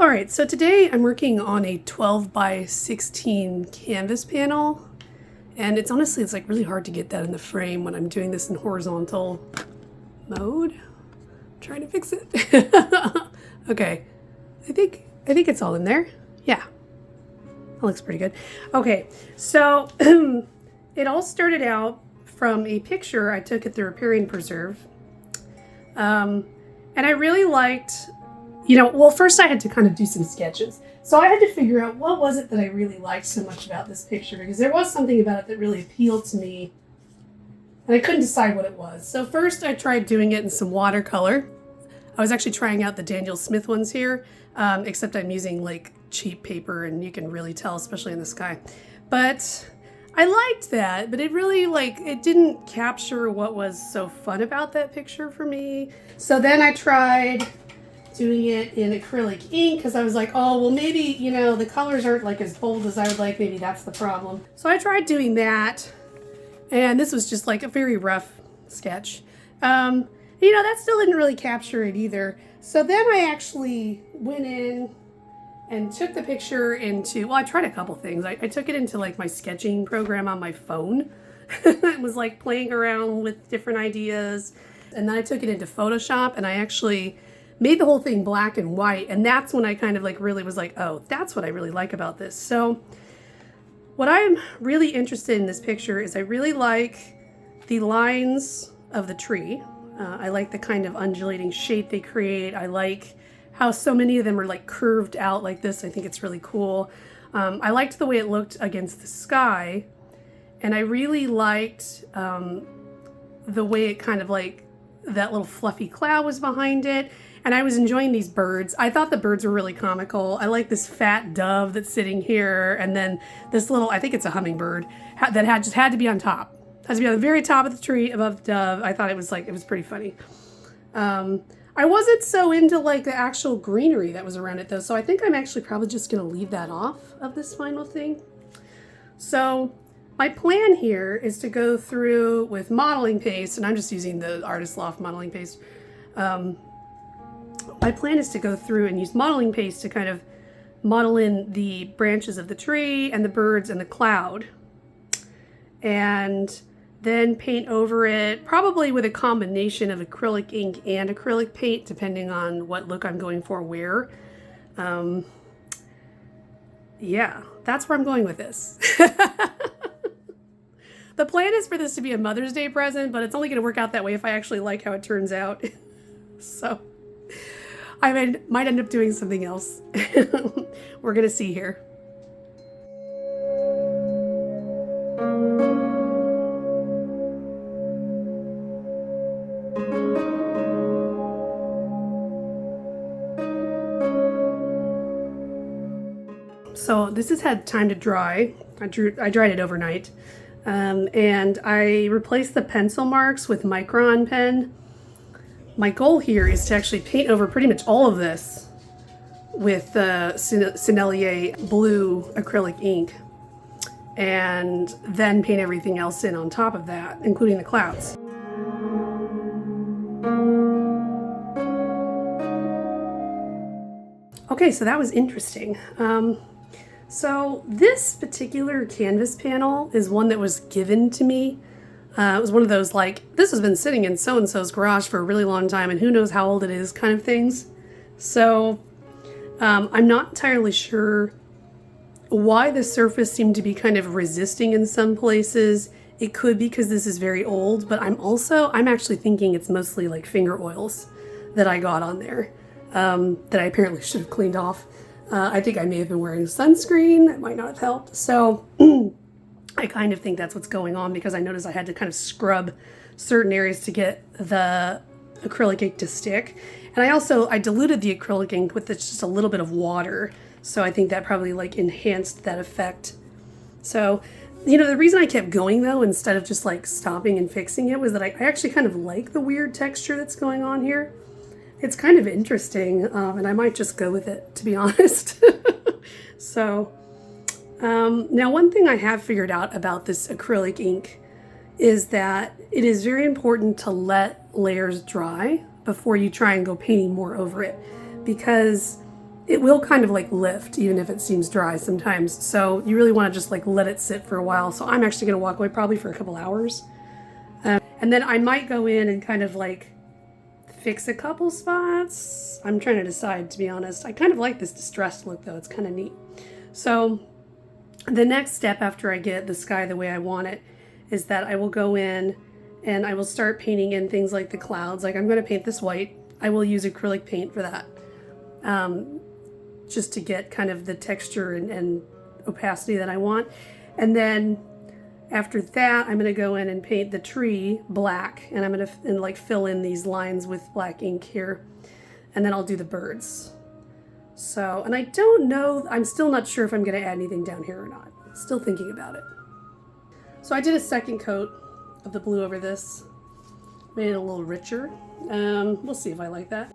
All right, so today I'm working on a 12 by 16 canvas panel, and it's like really hard to get that in the frame when I'm doing this in horizontal mode. I'm trying to fix it. Okay, I think it's all in there. Yeah, that looks pretty good. Okay, so it all started out from a picture I took at the Riparian Preserve, and I really liked. Well, first I had to kind of do some sketches. So I had to figure out what was it that I really liked so much about this picture, because there was something about it that really appealed to me, and I couldn't decide what it was. So first I tried doing it in some watercolor. I was actually trying out the Daniel Smith ones here, except I'm using like cheap paper, and you can really tell, especially in the sky. But I liked that, but it really it didn't capture what was so fun about that picture for me. So then I tried doing it in acrylic ink, because I was like, oh, well, maybe, the colors aren't like as bold as I would like. Maybe that's the problem. So I tried doing that, and this was just like a very rough sketch. That still didn't really capture it either. So then I actually went in and took the picture into, well, I tried a couple things. I took it into like my sketching program on my phone. It was like playing around with different ideas. And then I took it into Photoshop, and I actually made the whole thing black and white, and that's when I kind of really was like, oh, that's what I really like about this. So what I'm really interested in this picture is I really like the lines of the tree. I like the kind of undulating shape they create. I like how so many of them are like curved out like this. I think it's really cool. I liked the way it looked against the sky, and I really liked the way it kind of that little fluffy cloud was behind it. And I was enjoying these birds. I thought the birds were really comical. I like this fat dove that's sitting here, and then this little, I think it's a hummingbird, that just had to be on top. Has to be on the very top of the tree above the dove. I thought it was pretty funny. I wasn't so into the actual greenery that was around it though, so I think I'm actually probably just gonna leave that off of this final thing. So my plan here is to go through with modeling paste, and I'm just using the Artist Loft modeling paste. My plan is to go through and use modeling paste to kind of model in the branches of the tree and the birds and the cloud, and then paint over it, probably with a combination of acrylic ink and acrylic paint, depending on what look I'm going for where. Yeah, that's where I'm going with this. The plan is for this to be a Mother's Day present, but it's only going to work out that way if I actually like how it turns out. So I might end up doing something else. We're gonna see here. So this has had time to dry. I dried it overnight, and I replaced the pencil marks with Micron pen. My goal here is to actually paint over pretty much all of this with Sennelier blue acrylic ink, and then paint everything else in on top of that, including the clouds. Okay, so that was interesting. So this particular canvas panel is one that was given to me. It was one of those this has been sitting in so-and-so's garage for a really long time, and who knows how old it is kind of things. So I'm not entirely sure why the surface seemed to be kind of resisting in some places. It could be because this is very old, but I'm actually thinking it's mostly finger oils that I got on there, that I apparently should have cleaned off. I think I may have been wearing sunscreen. That might not have helped. So I kind of think that's what's going on, because I noticed I had to kind of scrub certain areas to get the acrylic ink to stick. And I diluted the acrylic ink with just a little bit of water. So I think that probably enhanced that effect. So, the reason I kept going though, instead of just stopping and fixing it, was that I actually kind of like the weird texture that's going on here. It's kind of interesting, and I might just go with it, to be honest. So, now one thing I have figured out about this acrylic ink is that it is very important to let layers dry before you try and go painting more over it, because it will kind of like lift even if it seems dry sometimes. So you really want to just like let it sit for a while. So I'm actually going to walk away probably for a couple hours. And then I might go in and kind of like fix a couple spots. I'm trying to decide, to be honest. I kind of like this distressed look though. It's kind of neat. So the next step after I get the sky the way I want it is that I will go in and I will start painting in things like the clouds. Like I'm going to paint this white. I will use acrylic paint for that. Just to get kind of the texture and opacity that I want. And then after that, I'm going to go in and paint the tree black, and I'm going to like fill in these lines with black ink here. And then I'll do the birds. So, and I don't know, I'm still not sure if I'm going to add anything down here or not. Still thinking about it. So I did a second coat of the blue over this. Made it a little richer. We'll see if I like that.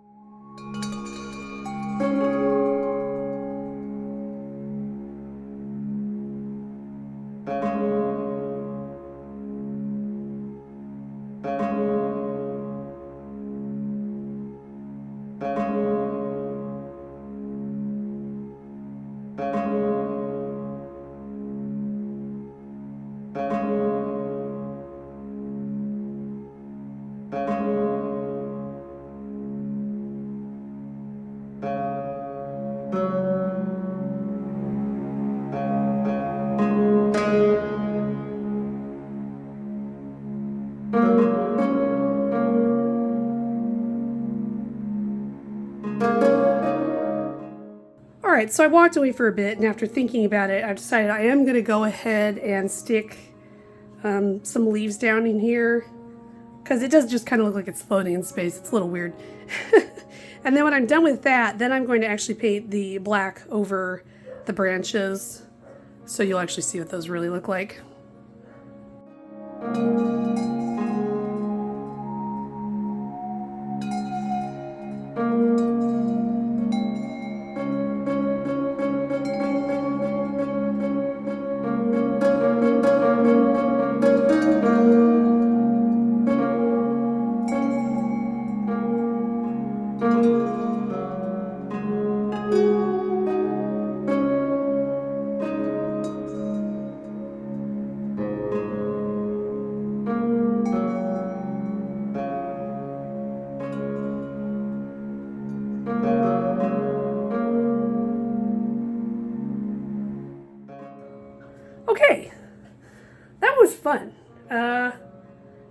Alright, so I walked away for a bit, and after thinking about it, I decided I am going to go ahead and stick some leaves down in here, because it does just kind of look like it's floating in space. It's a little weird. And then when I'm done with that, then I'm going to actually paint the black over the branches, so you'll actually see what those really look like. Okay, that was fun.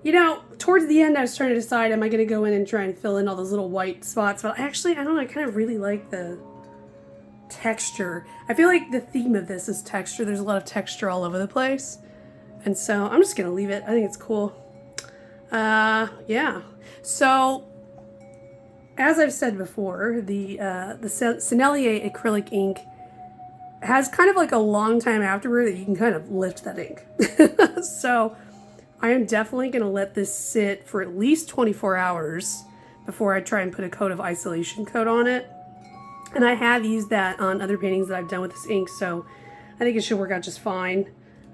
You know, towards the end I was trying to decide, am I going to go in and try and fill in all those little white spots, but actually, I don't know, I kind of really like the texture. I feel like the theme of this is texture. There's a lot of texture all over the place, and so I'm just going to leave it. I think it's cool. Yeah. So, as I've said before, the Sennelier acrylic ink has kind of like a long time afterward that you can kind of lift that ink. So I am definitely going to let this sit for at least 24 hours before I try and put a coat of isolation coat on it. And I have used that on other paintings that I've done with this ink, so I think it should work out just fine.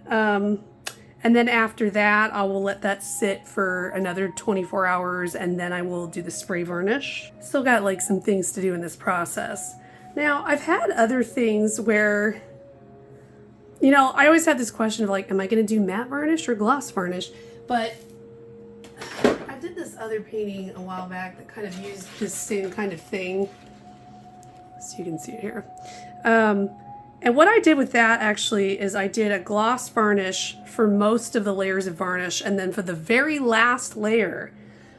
And then after that, I will let that sit for another 24 hours, and then I will do the spray varnish. Still got like some things to do in this process. Now, I've had other things where, you know, I always have this question of like, am I going to do matte varnish or gloss varnish? But I did this other painting a while back that kind of used this same kind of thing. So you can see it here. And what I did with that actually is I did a gloss varnish for most of the layers of varnish. And then for the very last layer,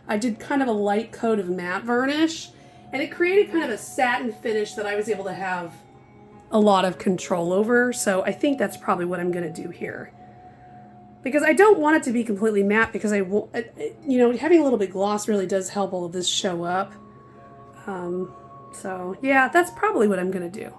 I did kind of a light coat of matte varnish. And it created kind of a satin finish that I was able to have a lot of control over. So I think that's probably what I'm going to do here. Because I don't want it to be completely matte, because you know, having a little bit gloss really does help all of this show up. So yeah, that's probably what I'm going to do.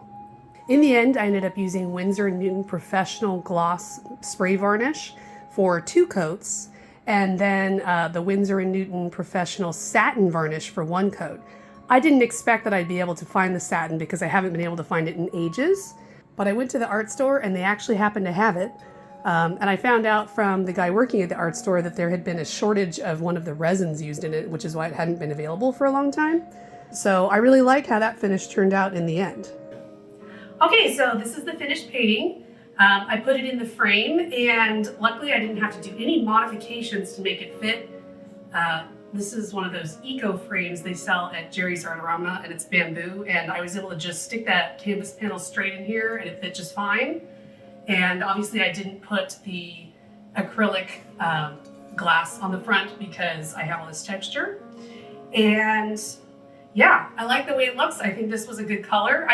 In the end, I ended up using Winsor & Newton Professional Gloss Spray Varnish for 2 coats, and then the Winsor & Newton Professional Satin Varnish for 1 coat. I didn't expect that I'd be able to find the satin because I haven't been able to find it in ages, but I went to the art store and they actually happened to have it. And I found out from the guy working at the art store that there had been a shortage of one of the resins used in it, which is why it hadn't been available for a long time. So I really like how that finish turned out in the end. Okay, so this is the finished painting. I put it in the frame, and luckily I didn't have to do any modifications to make it fit. This is one of those eco frames they sell at Jerry's Artarama, and it's bamboo, and I was able to just stick that canvas panel straight in here and it fit just fine. And obviously I didn't put the acrylic glass on the front because I have all this texture. And yeah, I like the way it looks. I think this was a good color.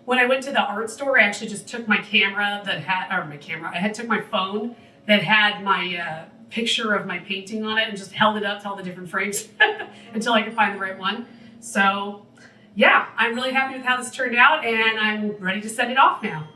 When I went to the art store, I actually just took my camera that had, took my phone that had my picture of my painting on it and just held it up to all the different frames until I could find the right one. So yeah, I'm really happy with how this turned out, and I'm ready to send it off now.